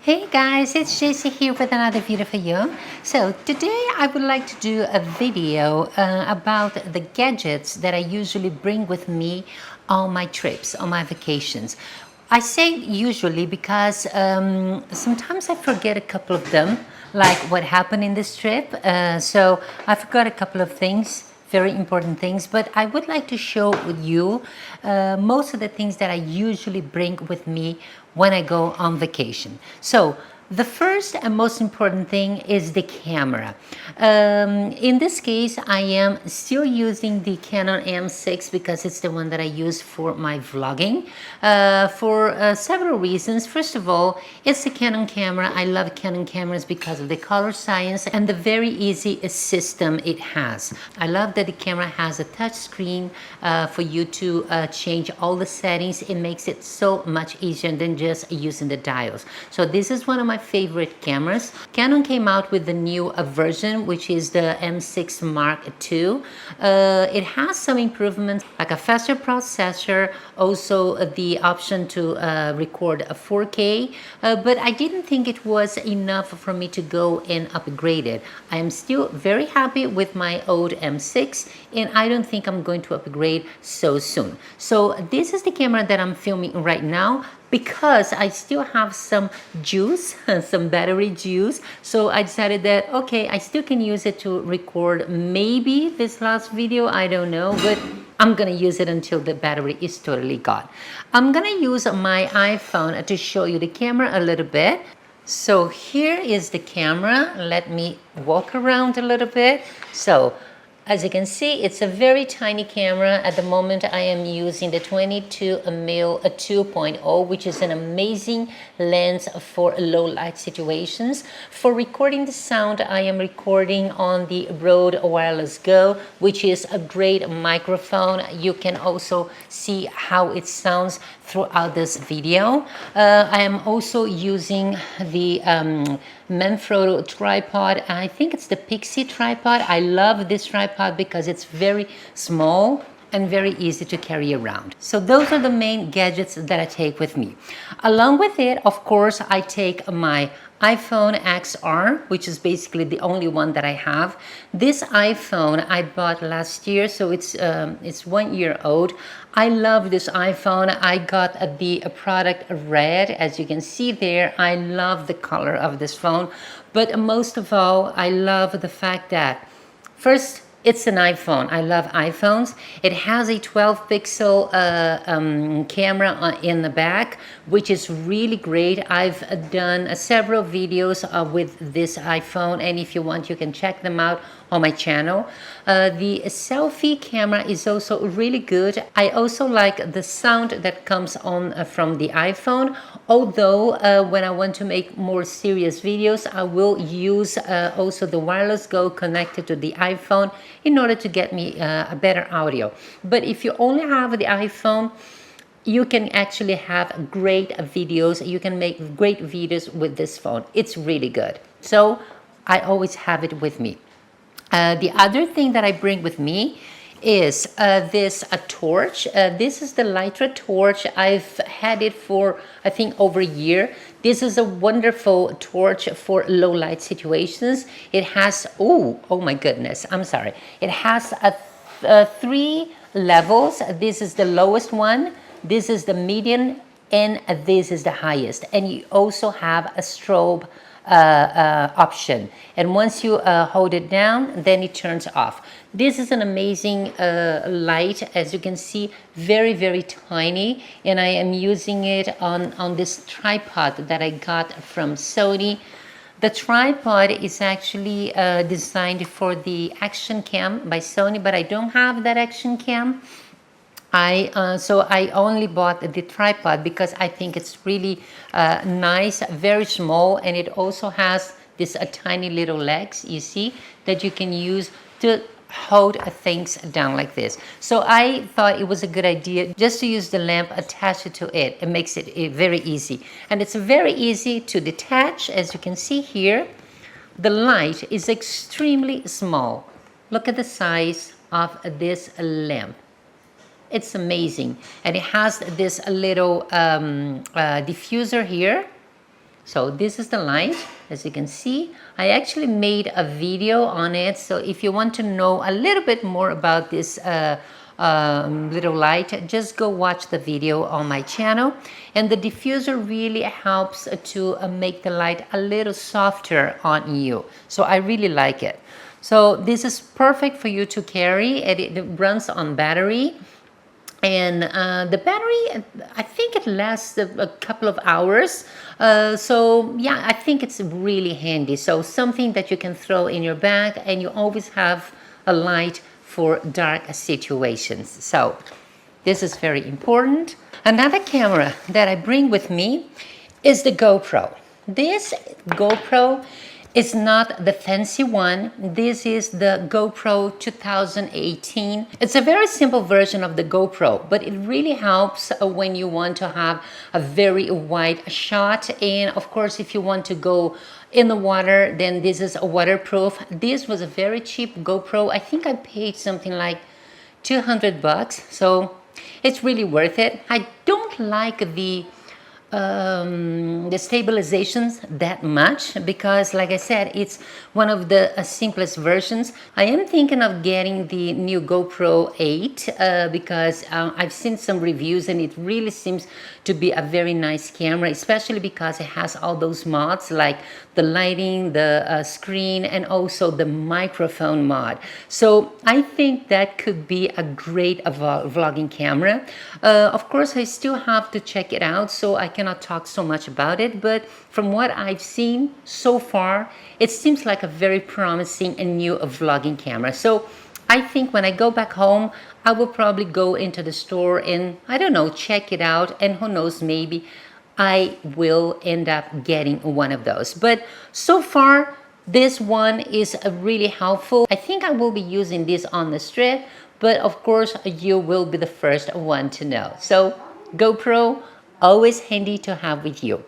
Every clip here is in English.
Hey guys, it's Jessie here with another video for you. So today I would like to do a video about the gadgets that I usually bring with me on my trips, on my vacations. I say usually because sometimes I forget a couple of them, like what happened in this trip. So I forgot a couple of things, very important things, but I would like to show with you most of the things that I usually bring with me when I go on vacation. So the first and most important thing is the camera. In this case, I am still using the Canon M6 because it's the one that I use for my vlogging for several reasons. First of all, it's a Canon camera. I love Canon cameras because of the color science and the very easy system it has. I love that the camera has a touch screen for you to change all the settings. It makes it so much easier than just using the dials. So this is one of my favorite cameras. Canon came out with the new version, which is the M6 Mark II. It has some improvements, like a faster processor, also the option to record a 4K, but I didn't think it was enough for me to go and upgrade it. I am still very happy with my old M6, and I don't think I'm going to upgrade so soon. So this is the camera that I'm filming right now, because I still have some juice, some battery juice. So I decided that, okay, I still can use it to record maybe this last video, I don't know, but I'm gonna use it until the battery is totally gone. I'm gonna use my iPhone to show you the camera a little bit. So here is the camera. Let me walk around a little bit. So as you can see, it's a very tiny camera. At the moment, I am using the 22mm 2.0, which is an amazing lens for low light situations. For recording the sound, I am recording on the Rode Wireless Go, which is a great microphone. You can also see how it sounds throughout this video. I am also using the Manfrotto tripod. I think it's the Pixie tripod. I love this tripod because it's very small and very easy to carry around. So those are the main gadgets that I take with me. Along with it, of course, I take my iPhone XR, which is basically the only one that I have. This iPhone I bought last year, so it's 1 year old. I love this iPhone. I got the product red, as you can see there. I love the color of this phone, but most of all, I love the fact that first, it's an iPhone. I love iPhones. It has a 12 pixel camera in the back, which is really great. I've done several videos with this iPhone, and if you want, you can check them out on my channel. The selfie camera is also really good. I also like the sound that comes on from the iPhone, although when I want to make more serious videos, I will use also the Wireless Go connected to the iPhone in order to get me a better audio. But if you only have the iPhone, you can actually have great videos. You can make great videos with this phone. It's really good. So I always have it with me. The other thing that I bring with me is this torch. This is the Litra torch. I've had it for, I think, over a year. This is a wonderful torch for low light situations. It has, oh my goodness, I'm sorry. It has 3 levels. This is the lowest one. This is the medium, and this is the highest. And you also have a strobe option, and once you hold it down, then it turns off. This is an amazing light, as you can see, very tiny, and I am using it on this tripod that I got from Sony. The tripod is actually designed for the Action Cam by Sony, but I don't have that Action Cam. So I only bought the tripod because I think it's really nice, very small, and it also has this tiny little legs, you see, that you can use to hold things down like this. So I thought it was a good idea just to use the lamp attached to it. It makes it very easy, and it's very easy to detach. As you can see here, the light is extremely small. Look at the size of this lamp. It's amazing, and it has this little diffuser here So this is the light, as you can see. I actually made a video on it, so if you want to know a little bit more about this little light, just go watch the video on my channel. And the diffuser really helps to make the light a little softer on you, so I really like it. So this is perfect for you to carry. It runs on battery. And the battery, I think it lasts a couple of hours. So yeah, I think it's really handy. So something that you can throw in your bag, and you always have a light for dark situations. So this is very important. Another camera that I bring with me is the GoPro. This GoPro is not the fancy one. This is the GoPro 2018. It's a very simple version of the GoPro, but it really helps when you want to have a very wide shot. And of course, if you want to go in the water, then this is a waterproof. This was a very cheap GoPro. I think I paid something like $200, so it's really worth it. I don't like the stabilizations that much, because like I said, it's one of the simplest versions. I am thinking of getting the new GoPro 8 because I've seen some reviews and it really seems to be a very nice camera, especially because it has all those mods like the lighting, the screen, and also the microphone mod. So I think that could be a great vlogging camera. Of course, I still have to check it out, so I cannot talk so much about it, but from what I've seen so far, it seems like a very promising and new vlogging camera. So I think when I go back home, I will probably go into the store and, I don't know, check it out, and who knows, maybe I will end up getting one of those. But so far, this one is really helpful. I think I will be using this on the strip, but of course, you will be the first one to know. So GoPro, always handy to have with you.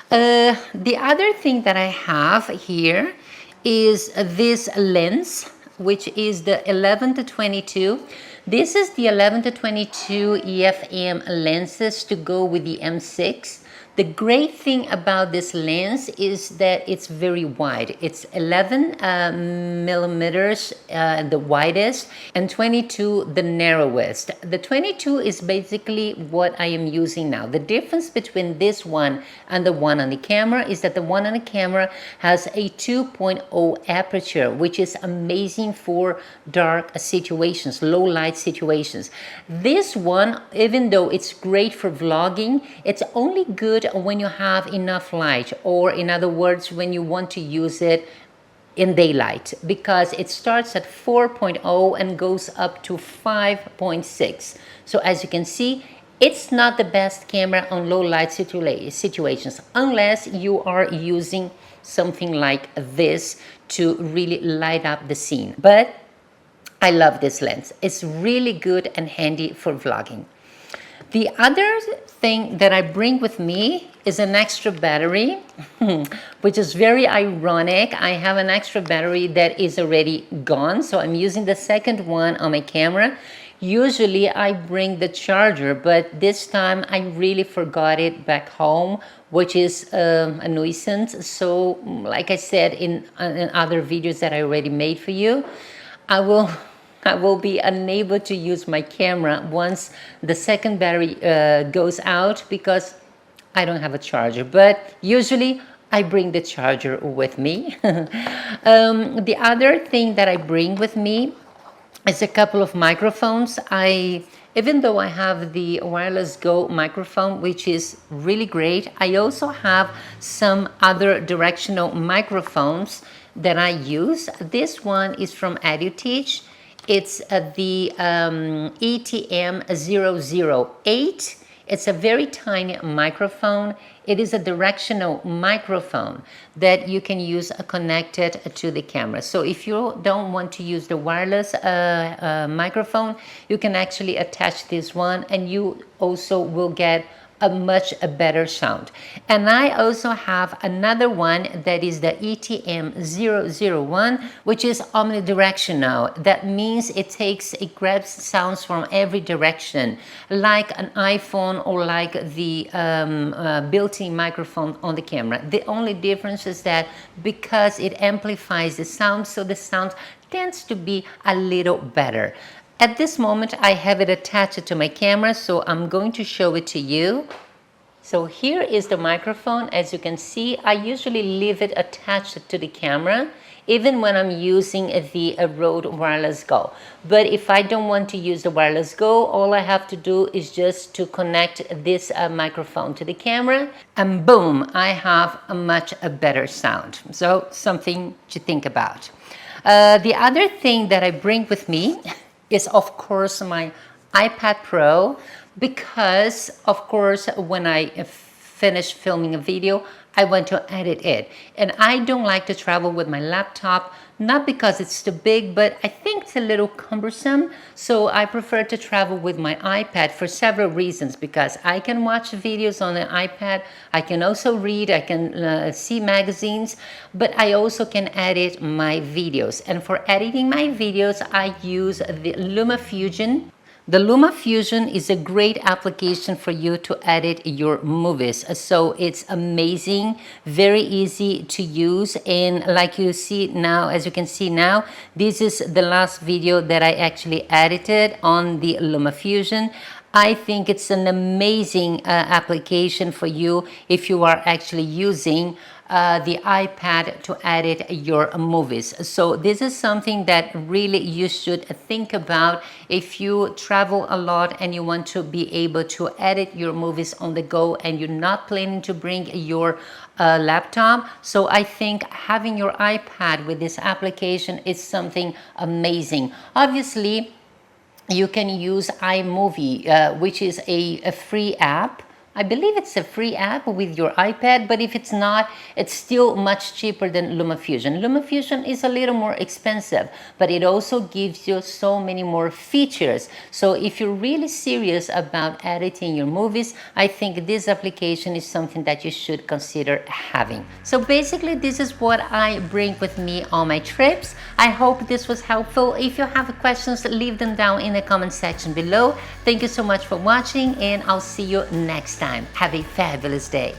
The other thing that I have here is this lens, which is the 11-22. This is the 11-22 EFM lenses to go with the M6. The great thing about this lens is that it's very wide. It's 11 millimeters, the widest, and 22 the narrowest. The 22 is basically what I am using now. The difference between this one and the one on the camera is that the one on the camera has a 2.0 aperture, which is amazing for dark situations, low light situations. This one, even though it's great for vlogging, it's only good when you have enough light, or in other words, when you want to use it in daylight, because it starts at 4.0 and goes up to 5.6. So as you can see, it's not the best camera on low light situations, unless you are using something like this to really light up the scene. But I love this lens. It's really good and handy for vlogging. The other thing that I bring with me is an extra battery, which is very ironic. I have an extra battery that is already gone, so I'm using the second one on my camera. Usually I bring the charger, but this time I really forgot it back home, which is a nuisance. So like I said in other videos that I already made for you, I will be unable to use my camera once the second battery goes out, because I don't have a charger. But usually I bring the charger with me. The other thing that I bring with me is a couple of microphones. Even though I have the Wireless Go microphone, which is really great, I also have some other directional microphones that I use. This one is from EduTeach. It's the ETM008. It's a very tiny microphone. It is a directional microphone that you can use connected to the camera. So if you don't want to use the wireless microphone, you can actually attach this one, and you also will get a better sound. And I also have another one that is the ETM001, which is omnidirectional. That means it grabs sounds from every direction, like an iPhone or like the built-in microphone on the camera. The only difference is that because it amplifies the sound, so the sound tends to be a little better. At this moment, I have it attached to my camera, so I'm going to show it to you. So here is the microphone. As you can see, I usually leave it attached to the camera, even when I'm using the Rode Wireless Go. But if I don't want to use the Wireless Go, all I have to do is just to connect this microphone to the camera, and boom, I have a much better sound. So something to think about. The other thing that I bring with me is of course my iPad Pro, because of course when I finish filming a video I want to edit it, and I don't like to travel with my laptop, not because it's too big, but I think it's a little cumbersome. So I prefer to travel with my iPad for several reasons, because I can watch videos on the iPad, I can also read, I can see magazines, but I also can edit my videos. And for editing my videos I use the LumaFusion. The LumaFusion is a great application for you to edit your movies. So it's amazing, very easy to use. And like you see now, as you can see now, this is the last video that I actually edited on the LumaFusion. I think it's an amazing application for you if you are actually using the iPad to edit your movies. So this is something that really you should think about if you travel a lot and you want to be able to edit your movies on the go and you're not planning to bring your laptop. So I think having your iPad with this application is something amazing. Obviously, you can use iMovie, which is a free app. I believe it's a free app with your iPad, but if it's not, it's still much cheaper than LumaFusion. LumaFusion is a little more expensive, but it also gives you so many more features. So if you're really serious about editing your movies, I think this application is something that you should consider having. So basically, this is what I bring with me on my trips. I hope this was helpful. If you have questions, leave them down in the comment section below. Thank you so much for watching, and I'll see you next time. Have a fabulous day.